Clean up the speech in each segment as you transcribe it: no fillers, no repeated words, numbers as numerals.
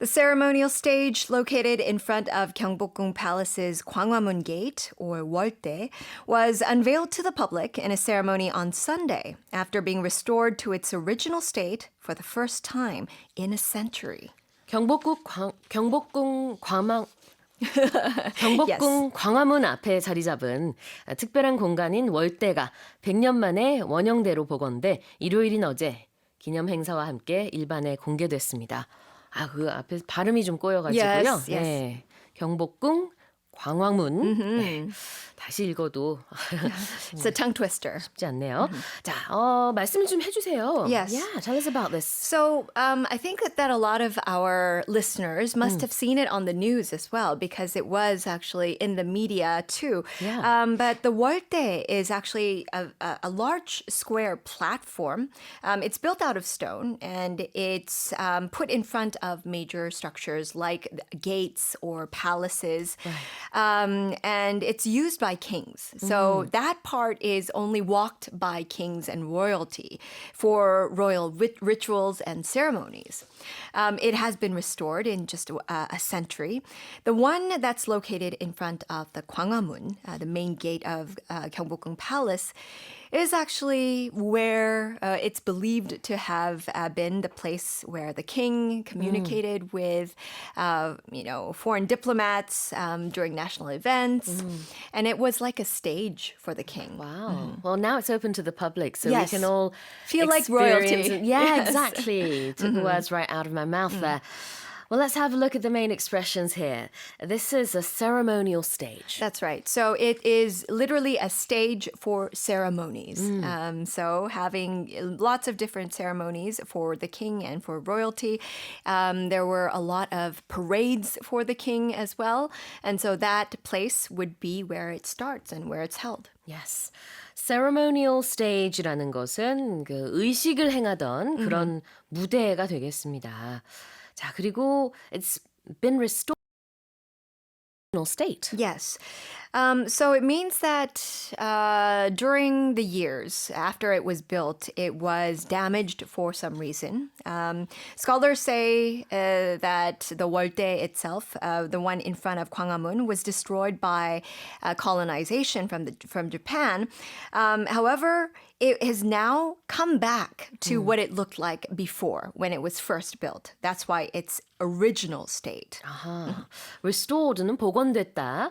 The ceremonial stage located in front of Gyeongbok Palace's Gwanghwamun Gate, or woldae, was unveiled to the public in a ceremony on Sunday after being restored to its original state for the first time in a century. 경복궁 광화문 앞에 자리 잡은 특별한 공간인 월대가 100년 만에 원형대로 복원돼 일요일인 어제 기념행사와 함께 일반에 공개됐습니다. 그 앞에 발음이 좀 꼬여가지고요. Yes. 네, 경복궁 광화문. 네, 다시 읽어도 It's a tongue twister. 쉽지 않네요. 자, 말씀을 좀 해주세요. Yes. Yeah, tell us about this. So I think that a lot of our listeners must have seen it on the news as well because it was actually in the media too. Yeah. But the woldae is actually a large square platform. It's built out of stone and it's put in front of major structures like gates or palaces. Right. And it's used by kings. So that part is only walked by kings and royalty for royal rituals and ceremonies. It has been restored in just a century. The one that's located in front of the Gwanghwamun, the main gate of Gyeongbok Palace, is actually where it's believed to have been the place where the king communicated with, foreign diplomats during national events. And it was like a stage for the king. Wow. Well, now it's open to the public, so Yes. we can all Feel like experience royalty. it. Yeah, Yes. exactly. Took the words right out of my mouth there. Well, let's have a look at the main expressions here. This is a ceremonial stage. That's right. So it is literally a stage for ceremonies. So having lots of different ceremonies for the king and for royalty. There were a lot of parades for the king as well. And so that place would be where it starts and where it's held. Yes. ceremonial stage라는 것은 그 의식을 행하던 그런 무대가 되겠습니다. 자, 그리고 it's been restored to its original state. Yes. So it means that during the years after it was built, it was damaged for some reason. Scholars say that the woldae itself, the one in front of Gwanghwamun, was destroyed by colonization from Japan. However, it has now come back to what it looked like before when it was first built. That's why it's original state. 아하. Restored는 복원됐다.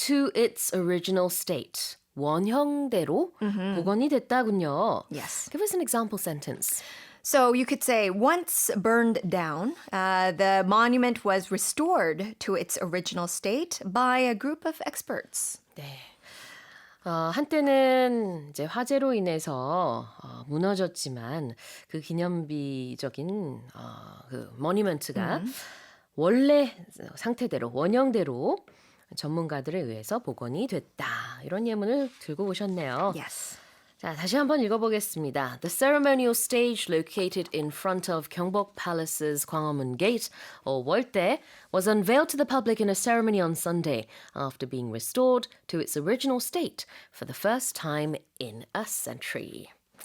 To its original state. 원형대로 복원이 됐다군요. Yes. Give us an example sentence. So you could say, once burned down, the monument was restored to its original state by a group of experts. 네. 한때는 이제 화재로 인해서 무너졌지만 그 기념비적인 그 모니먼트가 원래 상태대로 원형대로 전문가들에 의해서 복원이 됐다. 이런 예문을 들고 오셨네요. Yes. 자, 다시 한번 읽어보겠습니다. The ceremonial stage located in front of Gyeongbok Palace's Gwanghwamun Gate, or woldae, was unveiled to the public in a ceremony on Sunday after being restored to its original state for the first time in a century.